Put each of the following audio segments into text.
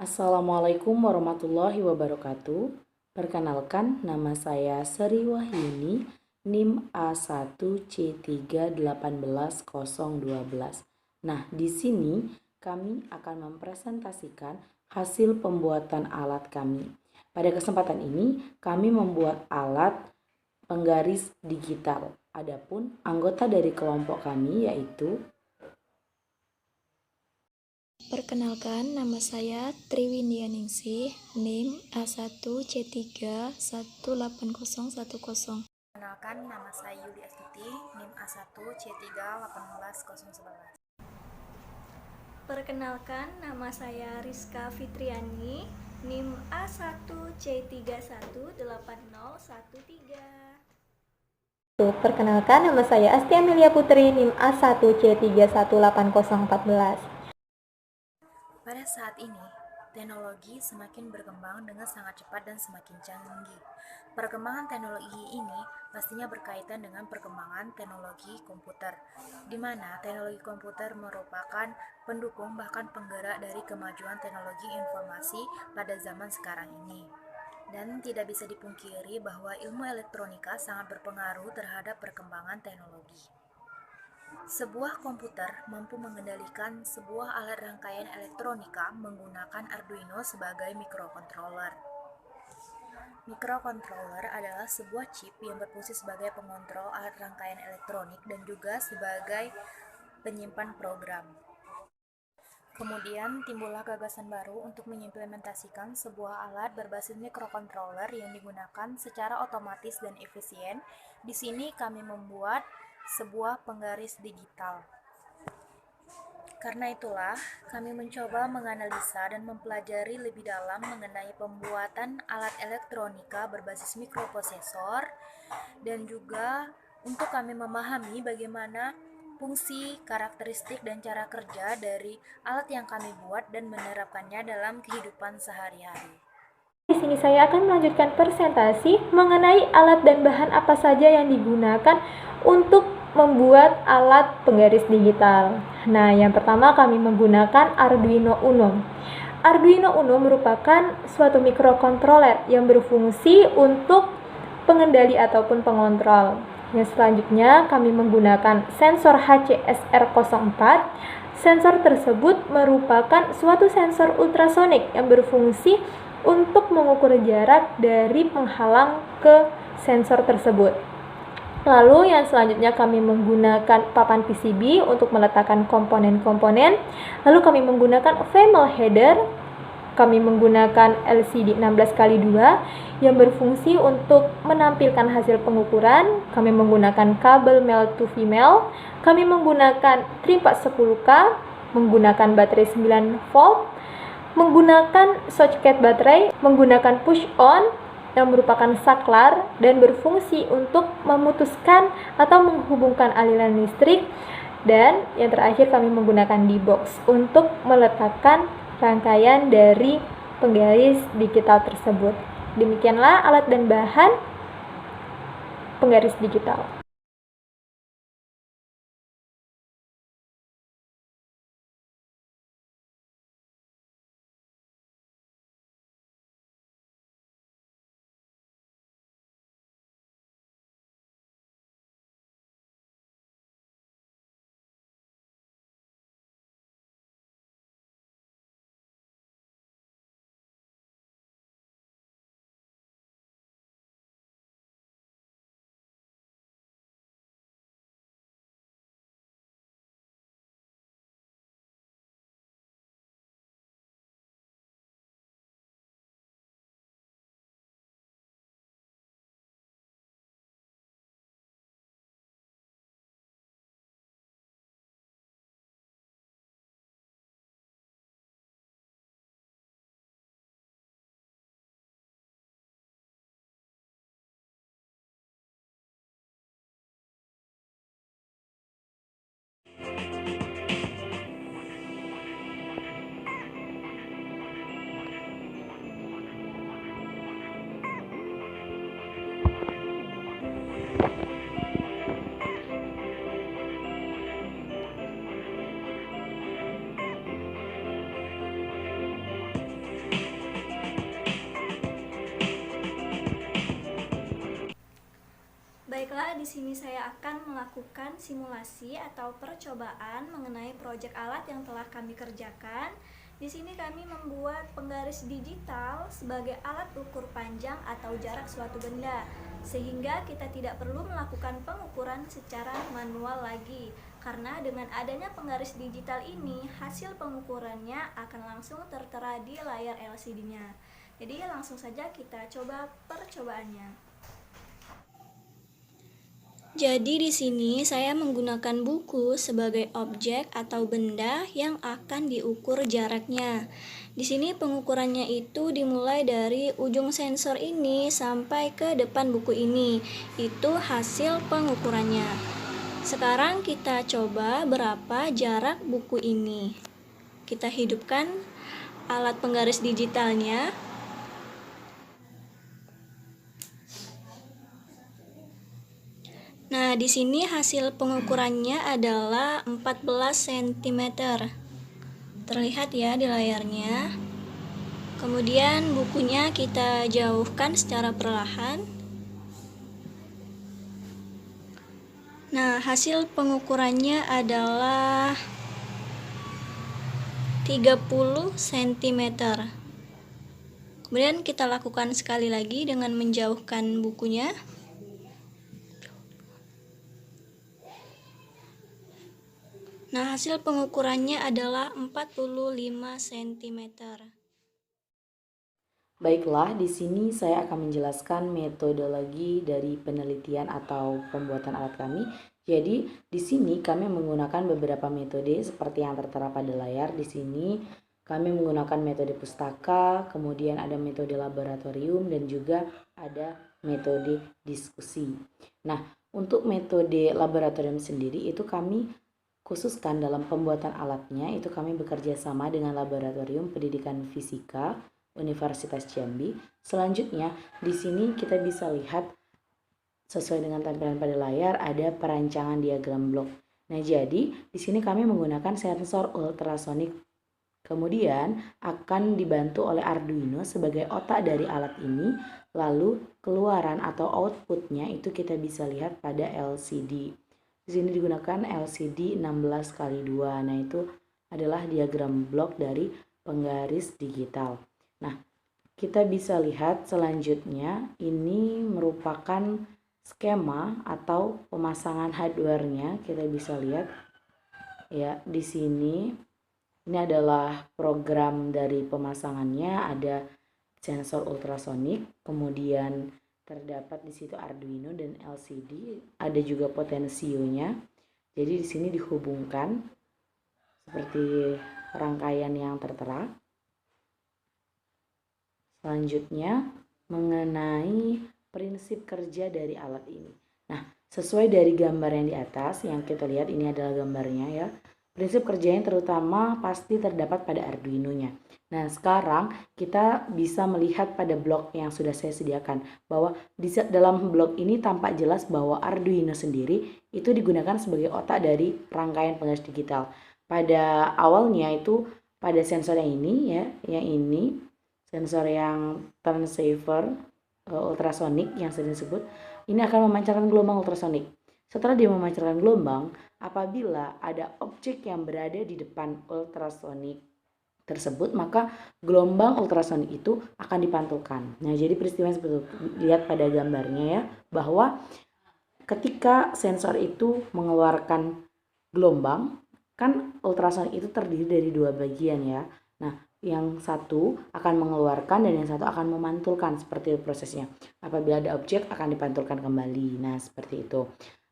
Assalamualaikum warahmatullahi wabarakatuh. Perkenalkan, nama saya Sri Wahyuni, NIM A1C3181012. Nah, di sini kami akan mempresentasikan hasil pembuatan alat kami. Pada kesempatan ini, kami membuat alat penggaris digital. Adapun anggota dari kelompok kami yaitu Perkenalkan, nama saya Triwindianingsih, NIM A1C3180110. Perkenalkan, nama saya Yuli Astuti, NIM A1C3181011. Perkenalkan, nama saya Rizka Fitriani, NIM A1C31801013. Perkenalkan, nama saya Asti Amelia Putri, NIM A1C318014. Pada saat ini, teknologi semakin berkembang dengan sangat cepat dan semakin canggih. Perkembangan teknologi ini pastinya berkaitan dengan perkembangan teknologi komputer, di mana teknologi komputer merupakan pendukung bahkan penggerak dari kemajuan teknologi informasi pada zaman sekarang ini. Dan tidak bisa dipungkiri bahwa ilmu elektronika sangat berpengaruh terhadap perkembangan teknologi. Sebuah komputer mampu mengendalikan sebuah alat rangkaian elektronika menggunakan Arduino sebagai microcontroller. Microcontroller adalah sebuah chip yang berfungsi sebagai pengontrol alat rangkaian elektronik dan juga sebagai penyimpan program. Kemudian timbullah gagasan baru untuk mengimplementasikan sebuah alat berbasis microcontroller yang digunakan secara otomatis dan efisien. Di sini kami membuat sebuah penggaris digital. Karena itulah, kami mencoba menganalisa dan mempelajari lebih dalam mengenai pembuatan alat elektronika berbasis mikroprosesor dan juga untuk kami memahami bagaimana fungsi, karakteristik, dan cara kerja dari alat yang kami buat dan menerapkannya dalam kehidupan sehari-hari. Di sini saya akan melanjutkan presentasi mengenai alat dan bahan apa saja yang digunakan untuk membuat alat penggaris digital. Nah, yang pertama kami menggunakan Arduino Uno. Arduino Uno merupakan suatu mikrokontroler yang berfungsi untuk pengendali ataupun pengontrol. Yang selanjutnya kami menggunakan sensor HCSR04. Sensor tersebut merupakan suatu sensor ultrasonik yang berfungsi untuk mengukur jarak dari penghalang ke sensor tersebut. Lalu yang selanjutnya kami menggunakan papan PCB untuk meletakkan komponen-komponen. Lalu kami menggunakan VML header. Kami menggunakan LCD 16x2 yang berfungsi untuk menampilkan hasil pengukuran. Kami menggunakan kabel male to female. Kami menggunakan trim 410K, menggunakan baterai 9 volt, menggunakan socket baterai, menggunakan push on yang merupakan saklar dan berfungsi untuk memutuskan atau menghubungkan aliran listrik. Dan yang terakhir kami menggunakan D-box untuk meletakkan rangkaian dari penggaris digital tersebut. Demikianlah alat dan bahan penggaris digital. maka di sini saya akan melakukan simulasi atau percobaan mengenai proyek alat yang telah kami kerjakan. Di sini kami membuat penggaris digital sebagai alat ukur panjang atau jarak suatu benda, sehingga kita tidak perlu melakukan pengukuran secara manual lagi. Karena dengan adanya penggaris digital ini, hasil pengukurannya akan langsung tertera di layar LCD-nya. Jadi langsung saja kita coba percobaannya. Jadi di sini saya menggunakan buku sebagai objek atau benda yang akan diukur jaraknya. Di sini pengukurannya itu dimulai dari ujung sensor ini sampai ke depan buku ini. Itu hasil pengukurannya. Sekarang kita coba berapa jarak buku ini. Kita hidupkan alat penggaris digitalnya. Nah, di sini hasil pengukurannya adalah 14 cm. Terlihat ya di layarnya. Kemudian bukunya kita jauhkan secara perlahan. Nah, hasil pengukurannya adalah 30 cm. Kemudian kita lakukan sekali lagi dengan menjauhkan bukunya. Nah, hasil pengukurannya adalah 45 cm. Baiklah, di sini saya akan menjelaskan metodologi dari penelitian atau pembuatan alat kami. Jadi, di sini kami menggunakan beberapa metode seperti yang tertera pada layar. Di sini kami menggunakan metode pustaka, kemudian ada metode laboratorium, dan juga ada metode diskusi. Nah, untuk metode laboratorium sendiri itu kami khususkan dalam pembuatan alatnya, itu kami bekerja sama dengan Laboratorium Pendidikan Fisika Universitas Jambi. Selanjutnya, di sini kita bisa lihat sesuai dengan tampilan pada layar ada perancangan diagram blok. Nah, jadi di sini kami menggunakan sensor ultrasonik. Kemudian akan dibantu oleh Arduino sebagai otak dari alat ini. Lalu keluaran atau outputnya itu kita bisa lihat pada LCD. Di sini digunakan LCD 16x2. Nah, itu adalah diagram blok dari penggaris digital. Nah, kita bisa lihat selanjutnya ini merupakan skema atau pemasangan hardware-nya. Kita bisa lihat ya di sini. Ini adalah program dari pemasangannya, ada sensor ultrasonik, kemudian terdapat di situ Arduino dan LCD, ada juga potensionya. Jadi di sini dihubungkan seperti rangkaian yang tertera. Selanjutnya mengenai prinsip kerja dari alat ini. Nah, sesuai dari gambar yang di atas yang kita lihat, ini adalah gambarnya ya. Prinsip kerjanya terutama pasti terdapat pada Arduino-nya. Nah, sekarang kita bisa melihat pada blok yang sudah saya sediakan bahwa di dalam blok ini tampak jelas bahwa Arduino sendiri itu digunakan sebagai otak dari rangkaian penggaris digital. Pada awalnya itu pada sensor yang ini ya, yang ini sensor yang transceiver ultrasonik yang sering disebut, ini akan memancarkan gelombang ultrasonik. Setelah dia memancarkan gelombang, apabila ada objek yang berada di depan ultrasonik tersebut, maka gelombang ultrasonik itu akan dipantulkan. Nah, jadi peristiwa yang seperti itu, lihat pada gambarnya ya, bahwa ketika sensor itu mengeluarkan gelombang, kan ultrasonik itu terdiri dari dua bagian ya. Nah, yang satu akan mengeluarkan dan yang satu akan memantulkan, seperti itu prosesnya. Apabila ada objek akan dipantulkan kembali. Nah, seperti itu.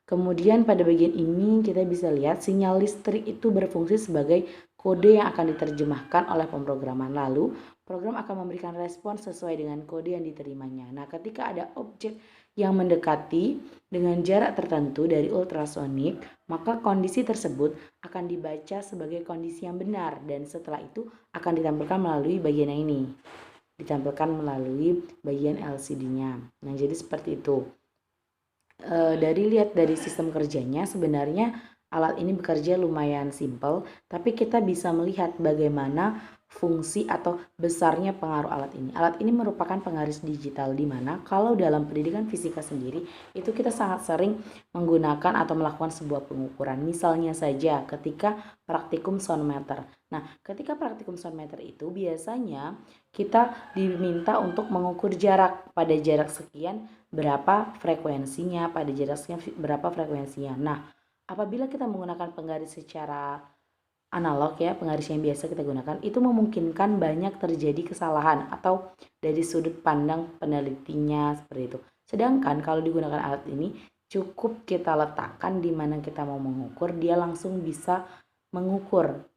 Kemudian pada bagian ini kita bisa lihat sinyal listrik itu berfungsi sebagai kode yang akan diterjemahkan oleh pemrograman. Lalu program akan memberikan respon sesuai dengan kode yang diterimanya. Nah, ketika ada objek yang mendekati dengan jarak tertentu dari ultrasonik, maka kondisi tersebut akan dibaca sebagai kondisi yang benar dan setelah itu akan ditampilkan melalui bagian yang ini. Ditampilkan melalui bagian LCD-nya. Nah, jadi seperti itu. Lihat dari sistem kerjanya, sebenarnya alat ini bekerja lumayan simpel, tapi kita bisa melihat bagaimana fungsi atau besarnya pengaruh alat ini. Alat ini merupakan penggaris digital di mana kalau dalam pendidikan fisika sendiri itu kita sangat sering menggunakan atau melakukan sebuah pengukuran. Misalnya saja ketika praktikum sonometer. Nah, ketika praktikum sonometer itu biasanya kita diminta untuk mengukur jarak. Pada jarak sekian berapa frekuensinya, pada jarak sekian berapa frekuensinya. Nah, apabila kita menggunakan penggaris secara analog ya, penggaris yang biasa kita gunakan, itu memungkinkan banyak terjadi kesalahan atau dari sudut pandang penelitinya seperti itu. Sedangkan kalau digunakan alat ini cukup kita letakkan di mana kita mau mengukur, dia langsung bisa mengukur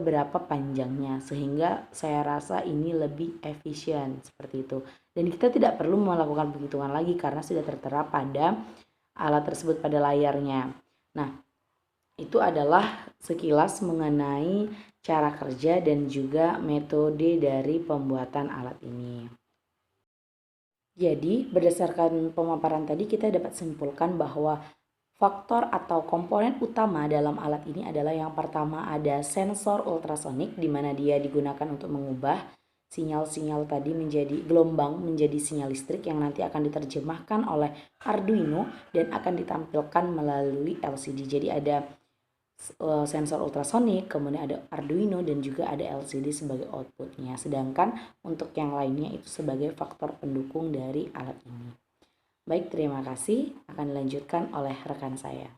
berapa panjangnya, sehingga saya rasa ini lebih efisien seperti itu. Dan kita tidak perlu melakukan penghitungan lagi karena sudah tertera pada alat tersebut pada layarnya. Nah, itu adalah sekilas mengenai cara kerja dan juga metode dari pembuatan alat ini. Jadi, berdasarkan pemaparan tadi kita dapat simpulkan bahwa faktor atau komponen utama dalam alat ini adalah yang pertama ada sensor ultrasonik, di mana dia digunakan untuk mengubah sinyal-sinyal tadi menjadi gelombang, menjadi sinyal listrik yang nanti akan diterjemahkan oleh Arduino dan akan ditampilkan melalui LCD. Jadi ada sensor ultrasonik, kemudian ada Arduino dan juga ada LCD sebagai outputnya. Sedangkan untuk yang lainnya itu sebagai faktor pendukung dari alat ini. Baik, terima kasih. Akan dilanjutkan oleh rekan saya.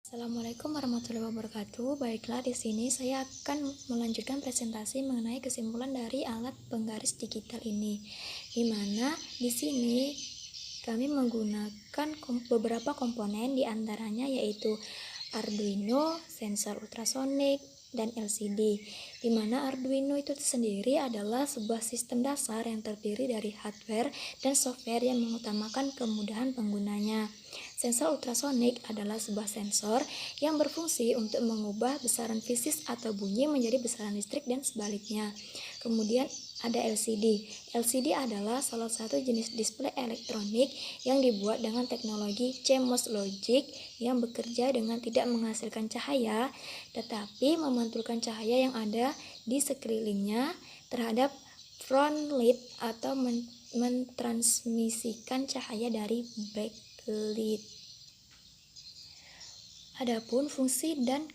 Assalamualaikum warahmatullahi wabarakatuh. Baiklah, di sini saya akan melanjutkan presentasi mengenai kesimpulan dari alat penggaris digital ini. Di mana di sini kami menggunakan beberapa komponen, diantaranya yaitu Arduino, sensor ultrasonik, dan LCD. Di mana Arduino itu sendiri adalah sebuah sistem dasar yang terdiri dari hardware dan software yang mengutamakan kemudahan penggunanya. Sensor ultrasonik adalah sebuah sensor yang berfungsi untuk mengubah besaran fisik atau bunyi menjadi besaran listrik dan sebaliknya. Kemudian ada LCD. LCD adalah salah satu jenis display elektronik yang dibuat dengan teknologi CMOS logic yang bekerja dengan tidak menghasilkan cahaya tetapi memantulkan cahaya yang ada di sekelilingnya terhadap front light atau mentransmisikan cahaya dari backlit. Adapun fungsi dan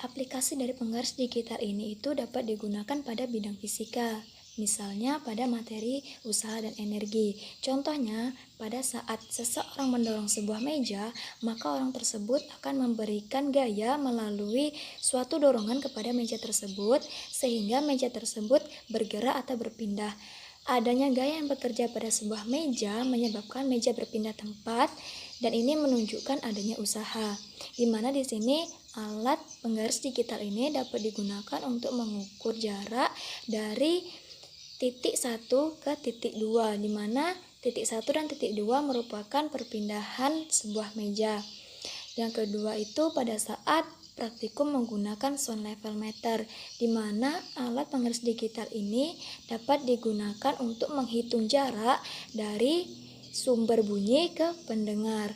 aplikasi dari penggaris digital ini itu dapat digunakan pada bidang fisika, misalnya pada materi, usaha, dan energi. Contohnya, pada saat seseorang mendorong sebuah meja, maka orang tersebut akan memberikan gaya melalui suatu dorongan kepada meja tersebut, sehingga meja tersebut bergerak atau berpindah. Adanya gaya yang bekerja pada sebuah meja menyebabkan meja berpindah tempat, dan ini menunjukkan adanya usaha. Di mana di sini alat penggaris digital ini dapat digunakan untuk mengukur jarak dari titik 1 ke titik 2, di mana titik 1 dan titik 2 merupakan perpindahan sebuah meja. Yang kedua itu pada saat praktikum menggunakan sound level meter, di mana alat penggaris digital ini dapat digunakan untuk menghitung jarak dari sumber bunyi ke pendengar.